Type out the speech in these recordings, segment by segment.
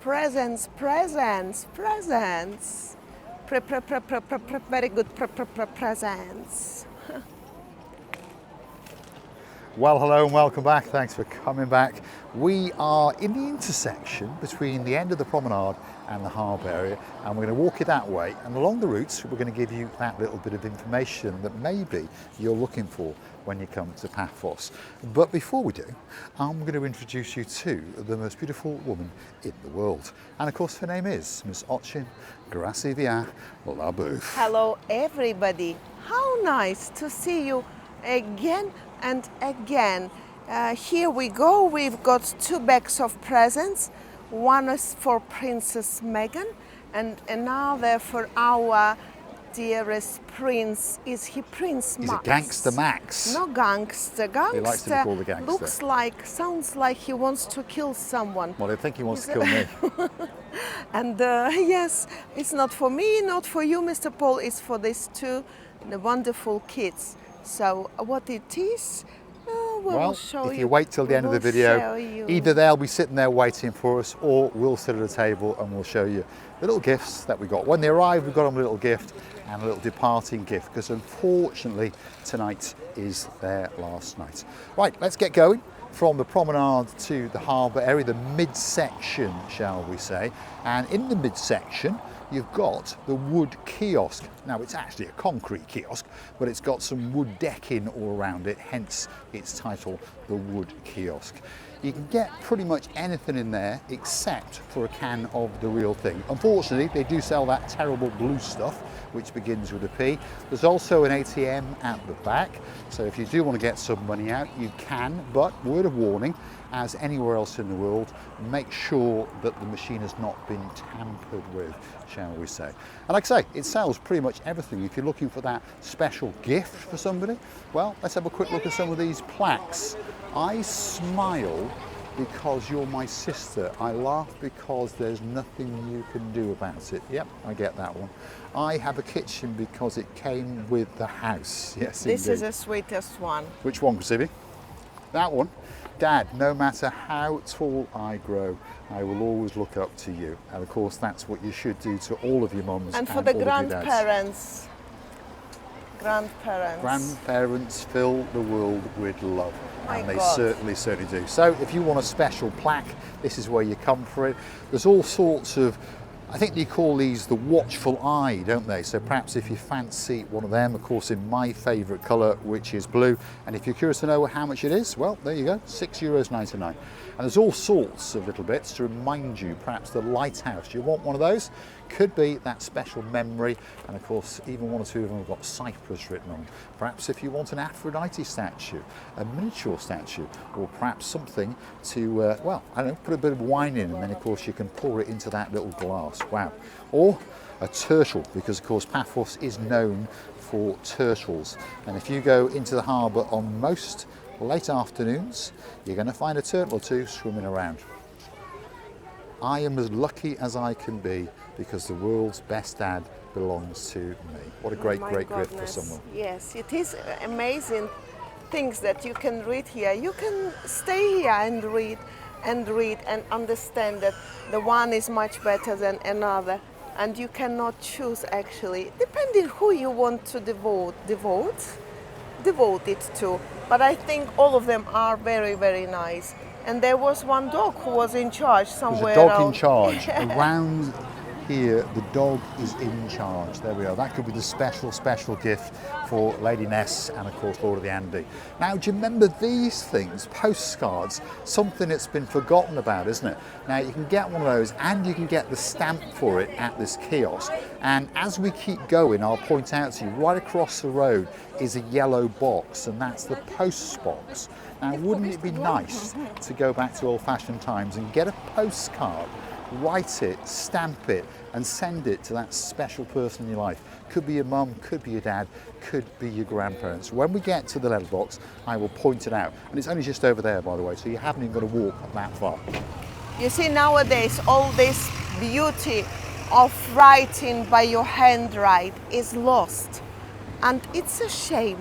Presents, presents, presents. Very good presents. Well, hello and welcome back. Thanks for coming back. We are in the intersection between the end of the promenade and the harbour area, and we're going to walk it that way, and along the routes we're going to give you that little bit of information that maybe you're looking for when you come to Paphos. But before we do, I'm going to introduce you to the most beautiful woman in the world, and of course her name is Miss Ochin Gracivia Labouf. Hello everybody, how nice to see you again and again. Here we go, we've got 2 bags of presents. One is for Princess Meghan and another for our dearest prince. Is he Prince Max? He's a Gangster Max. No, gangster. He likes to be called a gangster. Sounds like he wants to kill someone. Well, I think he wants to kill me. And yes, it's not for me, not for you, Mr. Paul, it's for these 2 wonderful kids. So what it is, we'll show you. If you wait till the end of the video, either they'll be sitting there waiting for us, or we'll sit at a table and we'll show you the little gifts that we got. When they arrive, we've got them a little gift and a little departing gift, because unfortunately tonight is their last night. Right, let's get going. From the promenade to the harbour area, the midsection, shall we say. And in the midsection, you've got the wood kiosk. Now, it's actually a concrete kiosk, but it's got some wood decking all around it, hence its title, the wood kiosk. You can get pretty much anything in there except for a can of the real thing. Unfortunately, they do sell that terrible blue stuff, which begins with a P. There's also an ATM at the back, so if you do want to get some money out, you can, but word of warning, as anywhere else in the world, make sure that the machine has not been tampered with, shall we say. And like I say, it sells pretty much everything. If you're looking for that special gift for somebody, well, let's have a quick look at some of these plaques. I smile because you're my sister. I laugh because there's nothing you can do about it. Yep, I get that one. I have a kitchen because it came with the house. Yes, this indeed. Is the sweetest one. Which one, Gracivia? That one. Dad, no matter how tall I grow, I will always look up to you. And of course, that's what you should do to all of your mums and for the all grandparents. Grandparents fill the world with love. And they God. certainly do. So if you want a special plaque, this is where you come for it. There's all sorts of, I think they call these the watchful eye, don't they? So perhaps if you fancy one of them, of course in my favourite colour, which is blue. And if you're curious to know how much it is, well, there you go, €6.99. And there's all sorts of little bits to remind you, perhaps the lighthouse. Do you want one of those? Could be that special memory. And of course, even 1 or 2 of them have got Cyprus written on. Perhaps if you want an Aphrodite statue, a miniature statue, or perhaps something to, well, I don't know, put a bit of wine in, and then of course you can pour it into that little glass. Wow. Or a turtle, because of course Paphos is known for turtles. And if you go into the harbour on most late afternoons, you're going to find a turtle or 2 swimming around. I am as lucky as I can be because the world's best dad belongs to me. What a great gift for someone. Yes, it is amazing things that you can read here. You can stay here and read and understand that the one is much better than another. And you cannot choose actually, depending who you want to devote it to. But I think all of them are very, very nice. And there was one dog who was in charge somewhere. There's a dog in charge. Around here, the dog is in charge. There we are. That could be the special gift for Lady Ness and of course Lord of the Andy. Now, do you remember these things? Postcards, something that's been forgotten about, isn't it? Now, you can get one of those and you can get the stamp for it at this kiosk. And as we keep going, I'll point out to you, right across the road is a yellow box, and that's the post box. Now, wouldn't it be nice to go back to old-fashioned times and get a postcard, write it, stamp it, and send it to that special person in your life? Could be your mum, could be your dad, could be your grandparents. When we get to the letterbox, I will point it out. And it's only just over there, by the way, so you haven't even got to walk that far. You see, nowadays, all this beauty of writing by your handwriting is lost. And it's a shame,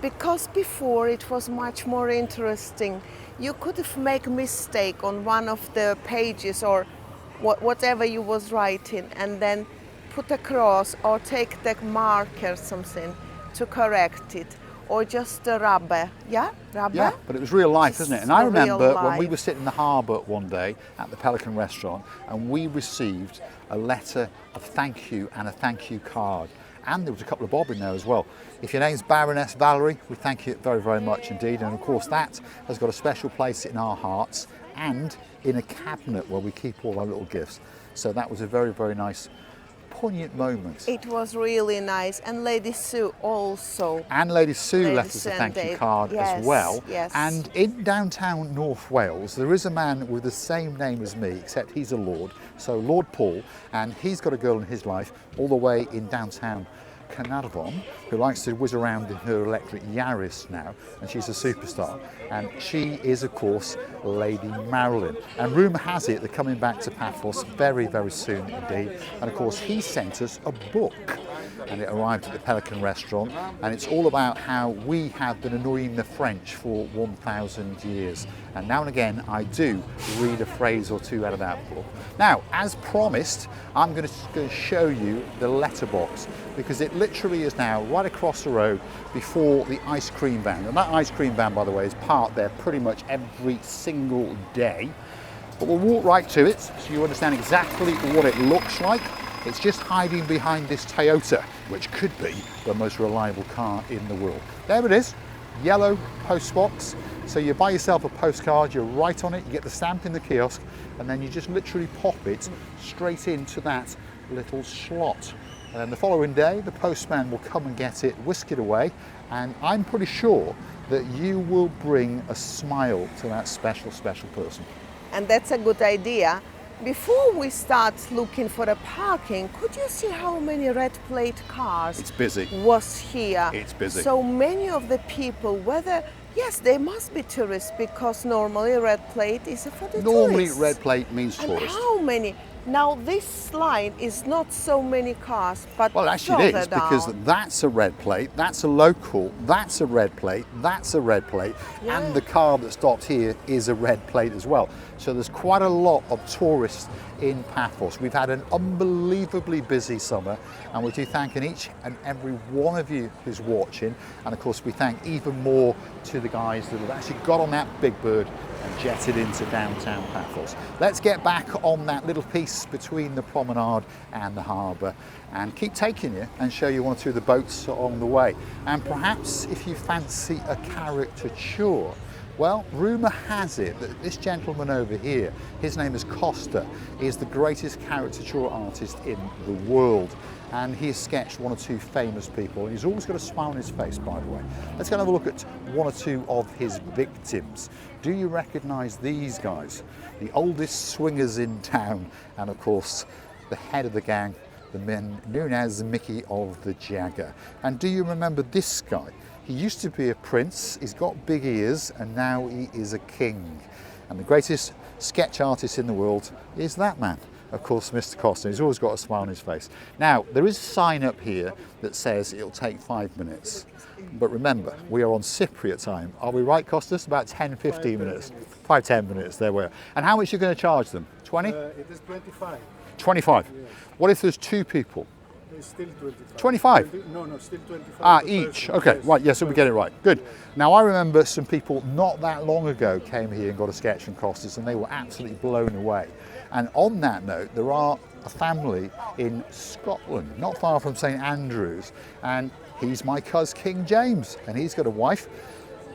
because before it was much more interesting. You could have made a mistake on one of the pages or whatever you was writing, and then put a cross or take the marker something to correct it, or just a rubber. Yeah, rubber. Yeah, but it was real life, isn't it? And I Real remember when we life. were sitting in the harbour one day at the Pelican restaurant, and we received a letter of thank you and a thank you card. And there was a couple of bob in there as well. If your name's Baroness Valerie, we thank you very, very much indeed. And of course that has got a special place in our hearts and in a cabinet where we keep all our little gifts. So that was a very, very nice, poignant moment. It was really nice, and Lady Sue also. And Lady Sue Lady left us a Sue thank and you Dave. card Yes, as well. yes. And in downtown North Wales, there is a man with the same name as me, except he's a lord. So Lord Paul, and he's got a girl in his life all the way in downtown Carnarvon, who likes to whiz around in her electric Yaris now, and she's a superstar. And she is, of course, Lady Marilyn. And rumour has it they're coming back to Paphos very, very soon indeed. And of course, he sent us a book, and it arrived at the Pelican restaurant, and it's all about how we have been annoying the French for 1,000 years. And now and again, I do read a phrase or two out of that book. Now, as promised, I'm going to show you the letterbox, because it literally is now right across the road before the ice cream van. And that ice cream van, by the way, is parked there pretty much every single day. But we'll walk right to it so you understand exactly what it looks like. It's just hiding behind this Toyota, which could be the most reliable car in the world. There it is, yellow postbox. So you buy yourself a postcard, you write on it, you get the stamp in the kiosk, and then you just literally pop it straight into that little slot. And then the following day, the postman will come and get it, whisk it away, and I'm pretty sure that you will bring a smile to that special, special person. And that's a good idea. Before we start looking for a parking, could you see how many red plate cars It's busy. was here? It's busy. So many of the people, whether, yes, they must be tourists, because normally red plate is for the Normally tourists. red plate means And tourist. how many? Now this line is not so many cars, but Well, actually it further is, because down. that's a red plate, that's a local, that's a red plate, that's a red plate, Yeah. and the car that stopped here is a red plate as well. So there's quite a lot of tourists in Paphos. We've had an unbelievably busy summer, and we do thank each and every one of you who's watching. And of course, we thank even more to the guys that have actually got on that big bird and jetted into downtown Paphos. Let's get back on that little piece between the promenade and the harbour, and keep taking you and show you one or two of the boats along the way. And perhaps if you fancy a caricature, well, rumour has it that this gentleman over here, his name is Costa, is the greatest caricature artist in the world. And he has sketched one or two famous people, and he's always got a smile on his face, by the way. Let's go and have a look at one or two of his victims. Do you recognise these guys? The oldest swingers in town, and of course, the head of the gang, the man known as Mickey of the Jagger. And do you remember this guy? He used to be a prince, he's got big ears, and now he is a king. And the greatest sketch artist in the world is that man, of course, Mr. Costa. He's always got a smile on his face. Now, there is a sign up here that says it'll take 5 minutes. But remember, we are on Cypriot time. Are we right, Costas? About 10, 15 minutes. 5, 10 minutes, there we are. And how much are you going to charge them? 20? It is 25. 25. What if there's two people? It's still 25. 25? No, still 25. Ah, per each. person. Okay, Yes, right, yes, so we get it right. Good. Yeah. Now, I remember some people not that long ago came here and got a sketch from Costas, and they were absolutely blown away. And on that note, there are a family in Scotland, not far from St Andrews, and he's my cousin King James, and he's got a wife.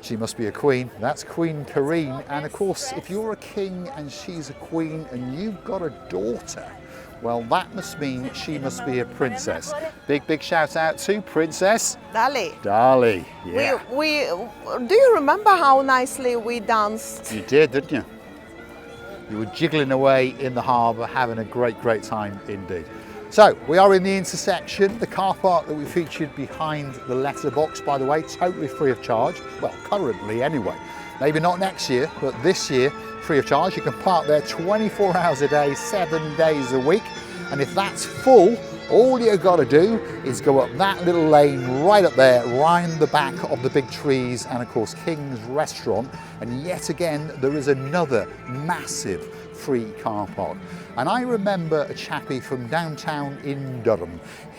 She must be a queen. That's Queen Karine. And of course, if you're a king and she's a queen and you've got a daughter, well, that must mean she must be a princess. Big, big shout out to Princess Dali. Dali. Yeah. We do you remember how nicely we danced? You did, didn't you? You were jiggling away in the harbour, having a great, great time indeed. So, we are in the intersection, the car park that we featured behind the letterbox, by the way, totally free of charge. Well, currently anyway. Maybe not next year, but this year, free of charge. You can park there 24 hours a day, 7 days a week. And if that's full, all you've got to do is go up that little lane right up there, round the back of the big trees, and of course King's Restaurant. And yet again, there is another massive free car park. And I remember a chappie from downtown in Durham.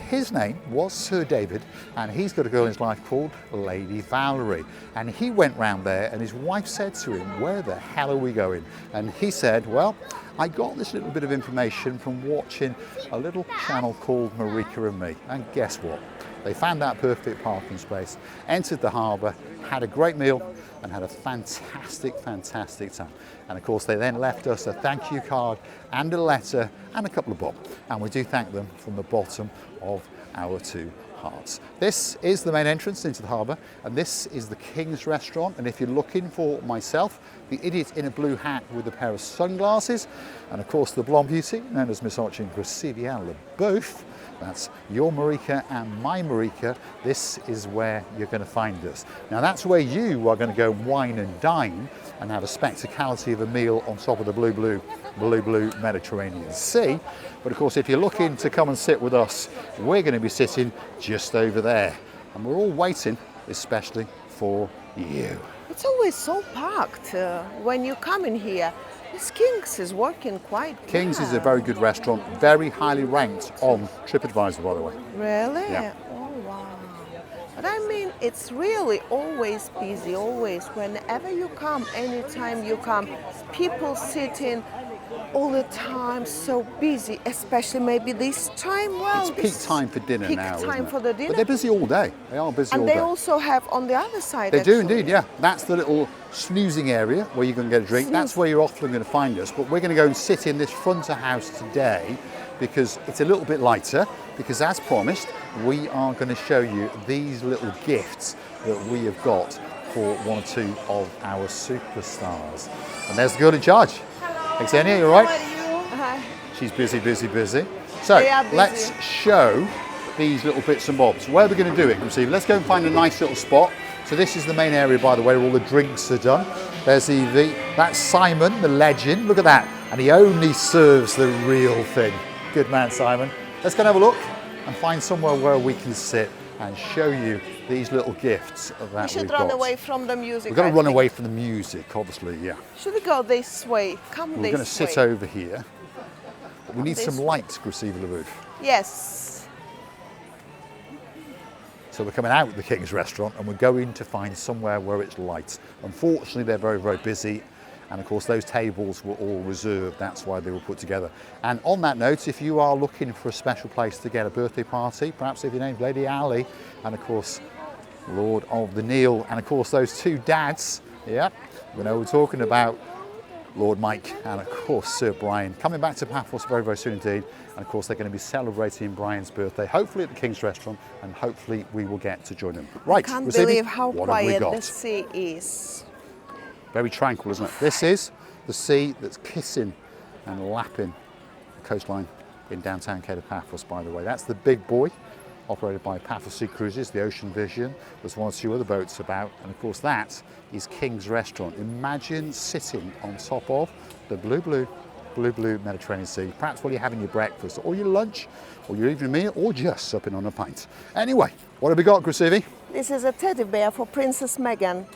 His name was Sir David, and he's got a girl in his life called Lady Valerie. And he went round there, and his wife said to him, "Where the hell are we going?" And he said, "Well, I got this little bit of information from watching a little channel called Marika and Me." And guess what? They found that perfect parking space, entered the harbour, had a great meal, and had a fantastic, fantastic time. And of course, they then left us a thank you card and a letter and a couple of bob. And we do thank them from the bottom of our two hearts. This is the main entrance into the harbour, and this is the King's Restaurant. And if you're looking for myself, the idiot in a blue hat with a pair of sunglasses, and of course the blonde beauty known as Miss Archie Graciliana both, that's your Marika and my Marika, this is where you're going to find us. Now that's where you are going to go wine and dine and have a spectacality of a meal on top of the blue Mediterranean Sea. But of course, if you're looking to come and sit with us, we're going to be sitting just over there. And we're all waiting, especially for you. It's always so packed when you come in here. This King's is working quite good. King's is a very good restaurant, very highly ranked on TripAdvisor, by the way. Really? Yeah. Oh, wow. But I mean, it's really always busy, always. Whenever you come, anytime you come, people sitting all the time, so busy, especially maybe this time. Well, It's peak time for dinner now, Peak time isn't for it? the dinner. But they're busy all day. They are busy all And day. they also have on the other side. They do actually. indeed, yeah. That's the little snoozing area where you can get a drink. That's where you're often going to find us. But we're going to go and sit in this front of house today because it's a little bit lighter. Because as promised, we are going to show you these little gifts that we have got for one or two of our superstars. And there's the girl in charge. Thanks, Xenia, you all right? Hi. She's busy, busy, busy. So They are busy. let's show these little bits and bobs. Where are we going to do it, Steve? Let's go and find a nice little spot. So this is the main area, by the way, where all the drinks are done. There's Evie. That's Simon, the legend. Look at that. And he only serves the real thing. Good man, Simon. Let's go and have a look and find somewhere where we can sit and show you these little gifts that We should we've run got. away from the music. We've got to I run think. away from the music, obviously, yeah. Should we go this way? Come We're this going to sit way. over here. But we need This some way. light to receive the roof. Yes. So we're coming out of the King's Restaurant and we're going to find somewhere where it's light. Unfortunately, they're very, very busy. And of course, those tables were all reserved. That's why they were put together. And on that note, if you are looking for a special place to get a birthday party, perhaps if your name's Lady Ali, and of course, Lord of the Neil, and of course, those two dads, yeah, we know we're talking about Lord Mike and of course Sir Brian, coming back to Paphos very, very soon indeed. And of course they're going to be celebrating Brian's birthday, hopefully at the King's Restaurant, and hopefully we will get to join them. Right, Can't Rosini, believe how what have we quiet got? the sea is. Very tranquil, isn't it? This is the sea that's kissing and lapping the coastline in downtown Cape of Paphos, by the way. That's the big boy, operated by Paphos Sea Cruises, the Ocean Vision. There's one or two other boats about, and of course that is King's Restaurant. Imagine sitting on top of the blue Mediterranean Sea, perhaps while you're having your breakfast or your lunch or your evening meal or just supping on a pint. Anyway, what have we got, Gracievi? This is a teddy bear for Princess Meghan.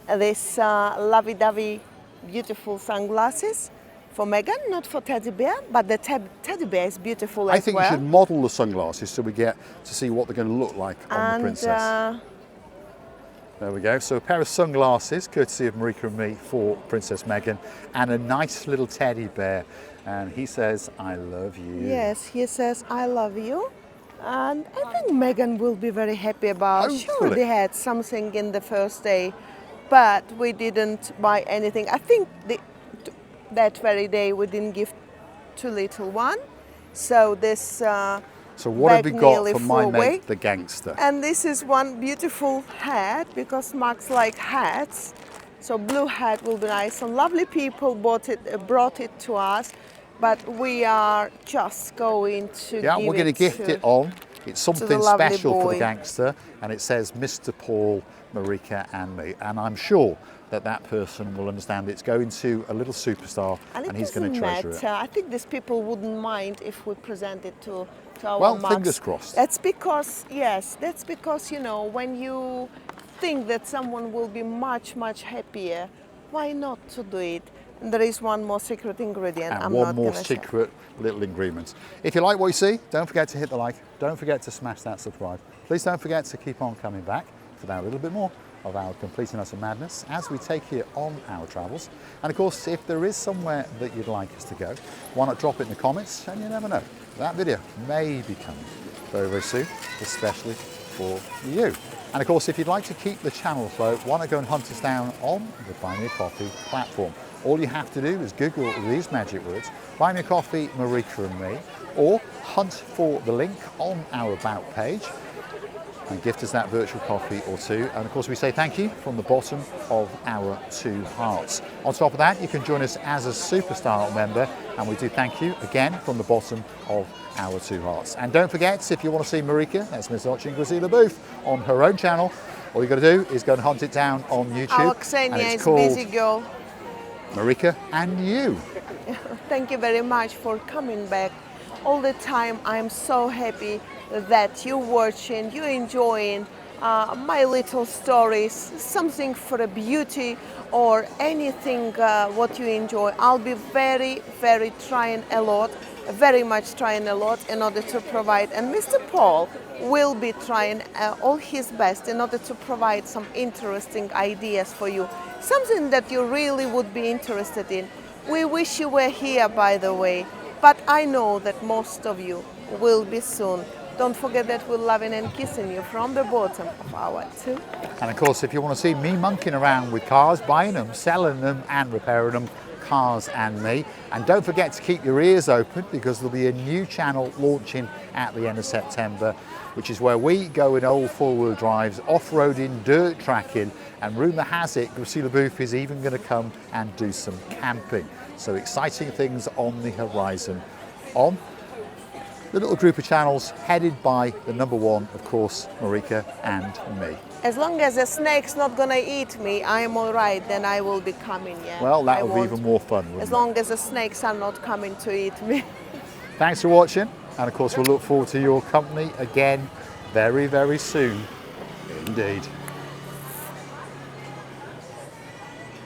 This lovey-dovey, beautiful sunglasses for Meghan, not for teddy bear, but the teddy bear is beautiful as I think well. you should model the sunglasses so we get to see what they're going to look like on the princess. There we go. So a pair of sunglasses, courtesy of Marika and me, for Princess Meghan, and a nice little teddy bear. And he says, "I love you." Yes, he says, "I love you." And I think Meghan will be very happy about it. She Hopefully. already had something in the first day, but we didn't buy anything. I think that very day we didn't give too little one. So this So what have we bag got nearly for flew my away. mate, the gangster? And this is one beautiful hat, because Max likes hats. So blue hat will be nice. Some lovely people brought it to us, but we are just going to Yeah, give we're going to gift it on. It's something lovely special for the boy. gangster, and it says Mr. Paul, Marika and me. And I'm sure that that person will understand it's going to a little superstar, and he's going to treasure it. I think these people wouldn't mind if we present it to our Well, Max. fingers crossed. That's because, that's because, when you think that someone will be much, much happier why not to do it? And there is one more secret ingredient. And I'm one not more gonna say. secret little ingredient. If you like what you see, don't forget to hit the like. Don't forget to smash that subscribe. Please don't forget to keep on coming back for that little bit more of our Completing Us of Madness as we take you on our travels. And of course, if there is somewhere that you'd like us to go, why not drop it in the comments, and you never know, that video may be coming very, very soon, especially for you. And of course, if you'd like to keep the channel afloat, why not go and hunt us down on the Buy Me a Coffee platform. All you have to do is Google these magic words, Buy Me a Coffee, Marika and me, or hunt for the link on our About page and gift us that virtual coffee or two. And of course, we say thank you from the bottom of our two hearts. On top of that, you can join us as a Superstar member, and we do thank you again from the bottom of our two hearts. And don't forget, if you want to see Marika, that's Miss Ochingrazila Booth, on her own channel, all you got to do is go and hunt it down on YouTube. Our Xenia is busy girl. Marika and You. Thank you very much for coming back. All the time, I'm so happy that you're watching, you're enjoying my little stories, something for a beauty or anything what you enjoy. I'll be very, very trying a lot, very much trying a lot in order to provide. And Mr. Paul will be trying all his best in order to provide some interesting ideas for you, something that you really would be interested in. We wish you were here, by the way, but I know that most of you will be soon. Don't forget that we're loving and kissing you from the bottom of our two. And of course, if you want to see me monkeying around with cars, buying them, selling them and repairing them, Cars and Me. And don't forget to keep your ears open, because there'll be a new channel launching at the end of September, which is where we go in old four-wheel drives, off-roading, dirt tracking, and rumour has it Gracila Booth is even going to come and do some camping. So exciting things on the horizon on the little group of channels headed by the number one, of course, Marika and me. As long as the snake's not gonna eat me, I'm all right, then I will be coming, yeah. Well, that would be even more fun, wouldn't it? As long as the snakes are not coming to eat me. Thanks for watching, and of course we'll look forward to your company again very, very soon indeed.